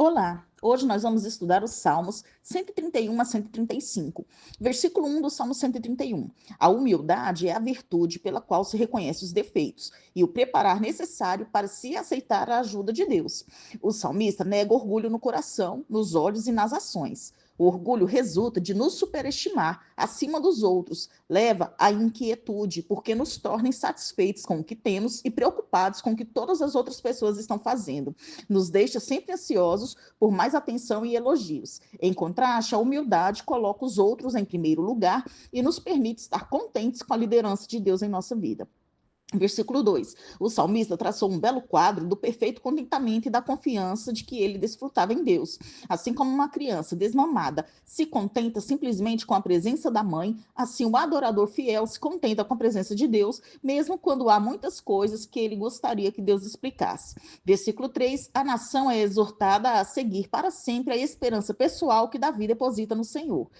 Olá, hoje nós vamos estudar os Salmos 131 a 135. Versículo 1 do Salmo 131. A humildade é a virtude pela qual se reconhece os defeitos e o preparar necessário para se aceitar a ajuda de Deus. O salmista nega orgulho no coração, nos olhos e nas ações. O orgulho resulta de nos superestimar acima dos outros, leva à inquietude, porque nos torna insatisfeitos com o que temos e preocupados com o que todas as outras pessoas estão fazendo. Nos deixa sempre ansiosos por mais atenção e elogios. Em contraste, a humildade coloca os outros em primeiro lugar e nos permite estar contentes com a liderança de Deus em nossa vida. Versículo 2. O salmista traçou um belo quadro do perfeito contentamento e da confiança de que ele desfrutava em Deus. Assim como uma criança desmamada se contenta simplesmente com a presença da mãe, assim o adorador fiel se contenta com a presença de Deus, mesmo quando há muitas coisas que ele gostaria que Deus explicasse. Versículo 3. A nação é exortada a seguir para sempre a esperança pessoal que Davi deposita no Senhor.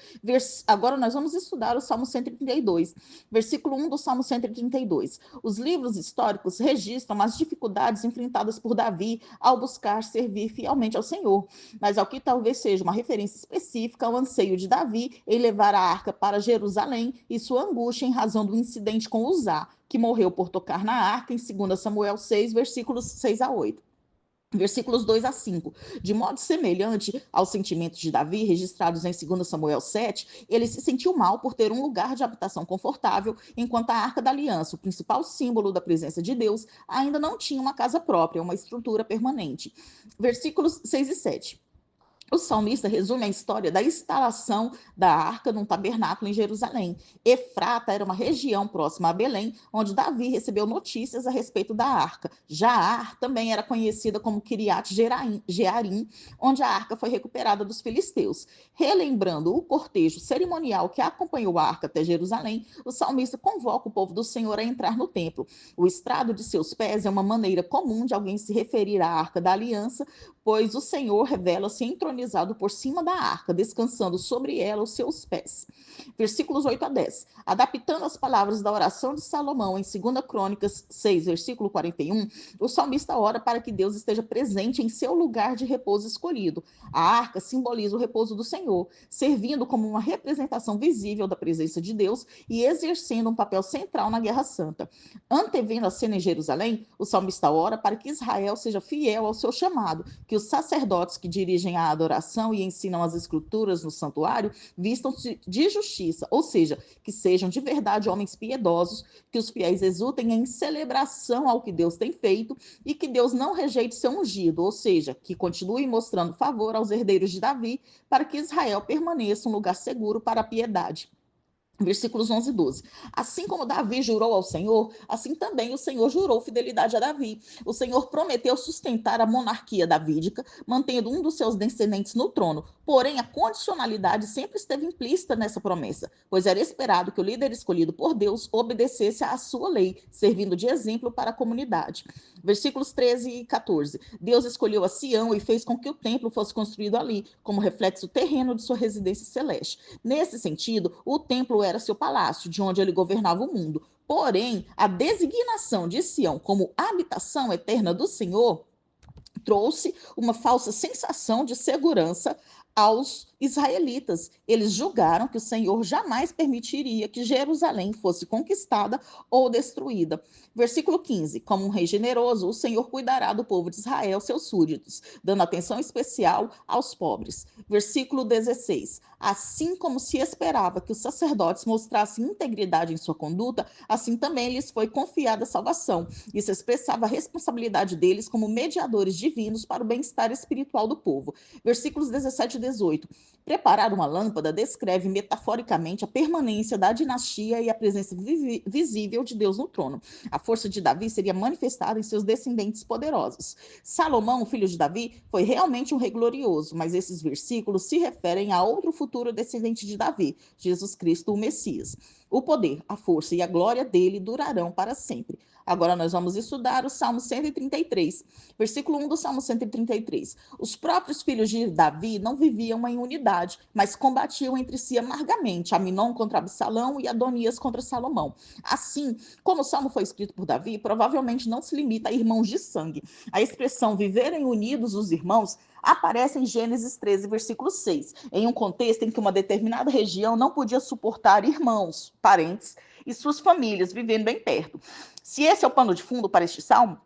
Agora nós vamos estudar o Salmo 132. Versículo 1 do Salmo 132. Os livros históricos registram as dificuldades enfrentadas por Davi ao buscar servir fielmente ao Senhor, mas ao que talvez seja uma referência específica ao anseio de Davi em levar a arca para Jerusalém e sua angústia em razão do incidente com Uzá, que morreu por tocar na arca em 2 Samuel 6, versículos 6 a 8. Versículos 2 a 5. De modo semelhante aos sentimentos de Davi, registrados em 2 Samuel 7, ele se sentiu mal por ter um lugar de habitação confortável, enquanto a Arca da Aliança, o principal símbolo da presença de Deus, ainda não tinha uma casa própria, uma estrutura permanente. Versículos 6 e 7. O salmista resume a história da instalação da arca num tabernáculo em Jerusalém. Efrata era uma região próxima a Belém, onde Davi recebeu notícias a respeito da arca. Jaar também era conhecida como Kiriat Jearim, onde a arca foi recuperada dos filisteus. Relembrando o cortejo cerimonial que acompanhou a arca até Jerusalém, o salmista convoca o povo do Senhor a entrar no templo. O estrado de seus pés é uma maneira comum de alguém se referir à arca da aliança, pois o Senhor revela-se entronizado por cima da arca, descansando sobre ela os seus pés. Versículos 8 a 10. Adaptando as palavras da oração de Salomão em 2 Crônicas 6, versículo 41, o salmista ora para que Deus esteja presente em seu lugar de repouso escolhido. A arca simboliza o repouso do Senhor, servindo como uma representação visível da presença de Deus e exercendo um papel central na Guerra Santa. Antevendo a cena em Jerusalém, o salmista ora para que Israel seja fiel ao seu chamado, que os sacerdotes que dirigem a adoração e ensinam as escrituras no santuário vistam-se de justiça, ou seja, que sejam de verdade homens piedosos, que os fiéis exultem em celebração ao que Deus tem feito e que Deus não rejeite seu ungido, ou seja, que continue mostrando favor aos herdeiros de Davi para que Israel permaneça um lugar seguro para a piedade. Versículos 11 e 12. Assim como Davi jurou ao Senhor, assim também o Senhor jurou fidelidade a Davi. O Senhor prometeu sustentar a monarquia davídica, mantendo um dos seus descendentes no trono. Porém, a condicionalidade sempre esteve implícita nessa promessa, pois era esperado que o líder escolhido por Deus obedecesse à sua lei, servindo de exemplo para a comunidade. Versículos 13 e 14. Deus escolheu a Sião e fez com que o templo fosse construído ali, como reflexo terreno de sua residência celeste. Nesse sentido, o templo era seu palácio, de onde ele governava o mundo. Porém, a designação de Sião como habitação eterna do Senhor trouxe uma falsa sensação de segurança aos israelitas. Eles julgaram que o Senhor jamais permitiria que Jerusalém fosse conquistada ou destruída. Versículo 15. Como um rei generoso, o Senhor cuidará do povo de Israel, seus súditos, dando atenção especial aos pobres. Versículo 16. Assim como se esperava que os sacerdotes mostrassem integridade em sua conduta, assim também lhes foi confiada a salvação. Isso expressava a responsabilidade deles como mediadores divinos para o bem-estar espiritual do povo. Versículos 17 e 18. Preparar uma lâmpada descreve metaforicamente a permanência da dinastia e a presença visível de Deus no trono. A força de Davi seria manifestada em seus descendentes poderosos. Salomão, filho de Davi, foi realmente um rei glorioso, mas esses versículos se referem a outro futuro descendente de Davi, Jesus Cristo, o Messias. O poder, a força e a glória dele durarão para sempre. Agora nós vamos estudar o Salmo 133, versículo 1 do Salmo 133. Os próprios filhos de Davi não viviam em unidade, mas combatiam entre si amargamente, Aminon contra Absalão e Adonias contra Salomão. Assim, como o Salmo foi escrito por Davi, provavelmente não se limita a irmãos de sangue. A expressão viverem unidos os irmãos aparece em Gênesis 13, versículo 6, em um contexto em que uma determinada região não podia suportar irmãos, parentes e suas famílias vivendo bem perto. Se esse é o pano de fundo para este salmo,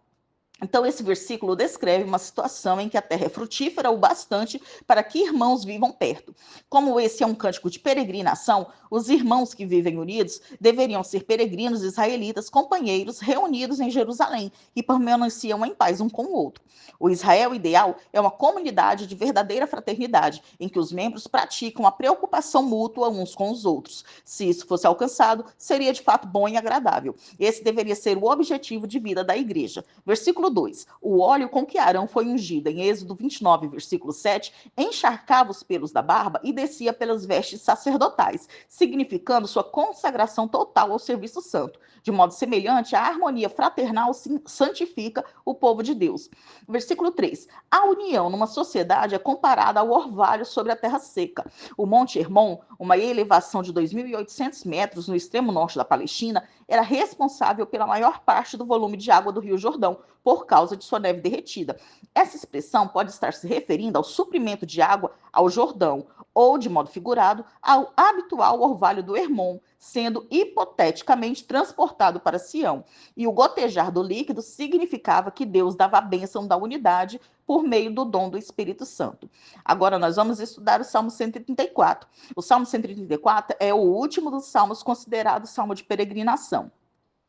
então, esse versículo descreve uma situação em que a terra é frutífera o bastante para que irmãos vivam perto. Como esse é um cântico de peregrinação, os irmãos que vivem unidos deveriam ser peregrinos israelitas, companheiros reunidos em Jerusalém e permaneciam em paz um com o outro. O Israel ideal é uma comunidade de verdadeira fraternidade, em que os membros praticam a preocupação mútua uns com os outros. Se isso fosse alcançado, seria de fato bom e agradável. Esse deveria ser o objetivo de vida da igreja. Versículo 2. O óleo com que Arão foi ungido, em Êxodo 29, versículo 7, encharcava os pelos da barba e descia pelas vestes sacerdotais, significando sua consagração total ao serviço santo. De modo semelhante, a harmonia fraternal santifica o povo de Deus. Versículo 3. A união numa sociedade é comparada ao orvalho sobre a terra seca. O Monte Hermon, uma elevação de 2.800 metros no extremo norte da Palestina, era responsável pela maior parte do volume de água do Rio Jordão, por causa de sua neve derretida. Essa expressão pode estar se referindo ao suprimento de água ao Jordão, ou, de modo figurado, ao habitual orvalho do Hermon, sendo hipoteticamente transportado para Sião. E o gotejar do líquido significava que Deus dava a bênção da unidade por meio do dom do Espírito Santo. Agora nós vamos estudar o Salmo 134. O Salmo 134 é o último dos salmos considerado salmo de peregrinação.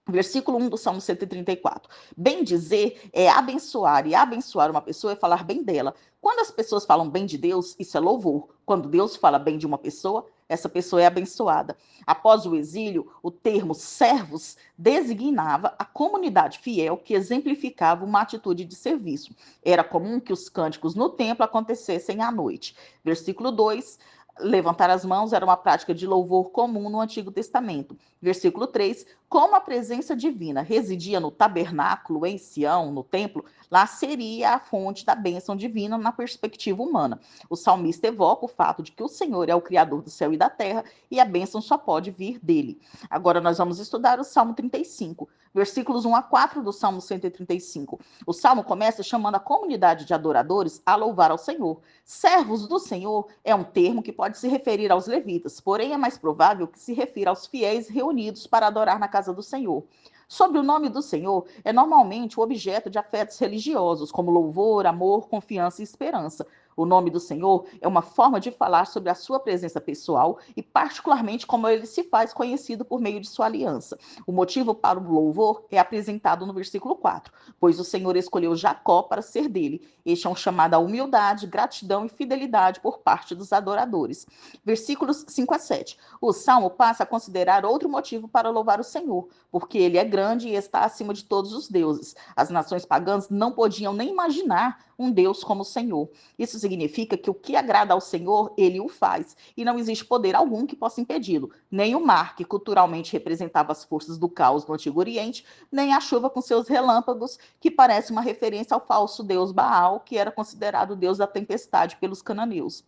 Versículo 1 do Salmo 134. Bem dizer é abençoar, e abençoar uma pessoa é falar bem dela. Quando as pessoas falam bem de Deus, isso é louvor. Quando Deus fala bem de uma pessoa, essa pessoa é abençoada. Após o exílio, o termo servos designava a comunidade fiel que exemplificava uma atitude de serviço. Era comum que os cânticos no templo acontecessem à noite. Versículo 2. Levantar as mãos era uma prática de louvor comum no Antigo Testamento. Versículo 3. Como a presença divina residia no tabernáculo, em Sião, no templo, lá seria a fonte da bênção divina na perspectiva humana. O salmista evoca o fato de que o Senhor é o Criador do céu e da terra e a bênção só pode vir dele. Agora nós vamos estudar o Salmo 35, versículos 1 a 4 do Salmo 135. O Salmo começa chamando a comunidade de adoradores a louvar ao Senhor. Servos do Senhor é um termo que pode se referir aos levitas, porém é mais provável que se refira aos fiéis reunidos para adorar na casa do Senhor. Sobre o nome do Senhor é normalmente o objeto de afetos religiosos, como louvor, amor, confiança e esperança. O nome do Senhor é uma forma de falar sobre a sua presença pessoal e, particularmente, como ele se faz conhecido por meio de sua aliança. O motivo para o louvor é apresentado no versículo 4, pois o Senhor escolheu Jacó para ser dele. Este é um chamado à humildade, gratidão e fidelidade por parte dos adoradores. Versículos 5 a 7. O Salmo passa a considerar outro motivo para louvar o Senhor, porque ele é grande e está acima de todos os deuses. As nações pagãs não podiam nem imaginar um Deus como o Senhor. Isso significa que o que agrada ao Senhor, ele o faz, e não existe poder algum que possa impedi-lo. Nem o mar, que culturalmente representava as forças do caos no Antigo Oriente, nem a chuva com seus relâmpagos, que parece uma referência ao falso deus Baal, que era considerado o deus da tempestade pelos cananeus.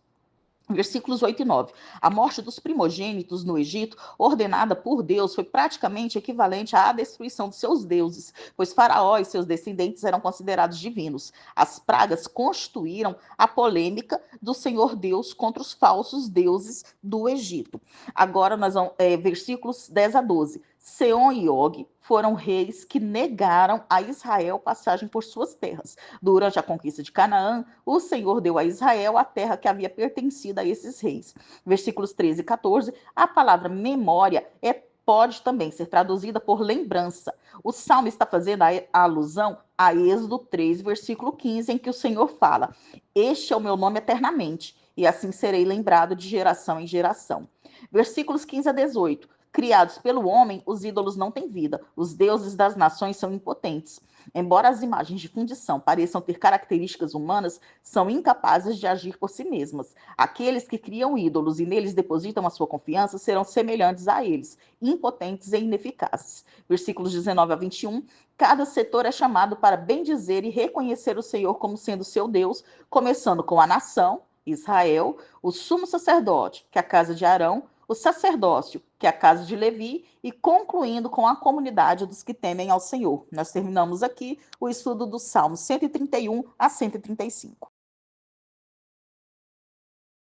Versículos 8 e 9. A morte dos primogênitos no Egito, ordenada por Deus, foi praticamente equivalente à destruição de seus deuses, pois Faraó e seus descendentes eram considerados divinos. As pragas constituíram a polêmica do Senhor Deus contra os falsos deuses do Egito. Agora nós vamos, versículos 10 a 12. Seom e Og foram reis que negaram a Israel passagem por suas terras. Durante a conquista de Canaã, o Senhor deu a Israel a terra que havia pertencido a esses reis. Versículos 13 e 14, a palavra memória pode também ser traduzida por lembrança. O Salmo está fazendo a alusão a Êxodo 3, versículo 15, em que o Senhor fala: "Este é o meu nome eternamente, e assim serei lembrado de geração em geração." Versículos 15 a 18. Criados pelo homem, os ídolos não têm vida. Os deuses das nações são impotentes. Embora as imagens de fundição pareçam ter características humanas, são incapazes de agir por si mesmas. Aqueles que criam ídolos e neles depositam a sua confiança serão semelhantes a eles, impotentes e ineficazes. Versículos 19 a 21. Cada setor é chamado para bendizer e reconhecer o Senhor como sendo seu Deus, começando com a nação, Israel, o sumo sacerdote, que é a casa de Arão, o sacerdócio, que é a casa de Levi, e concluindo com a comunidade dos que temem ao Senhor. Nós terminamos aqui o estudo do Salmo 131 a 135.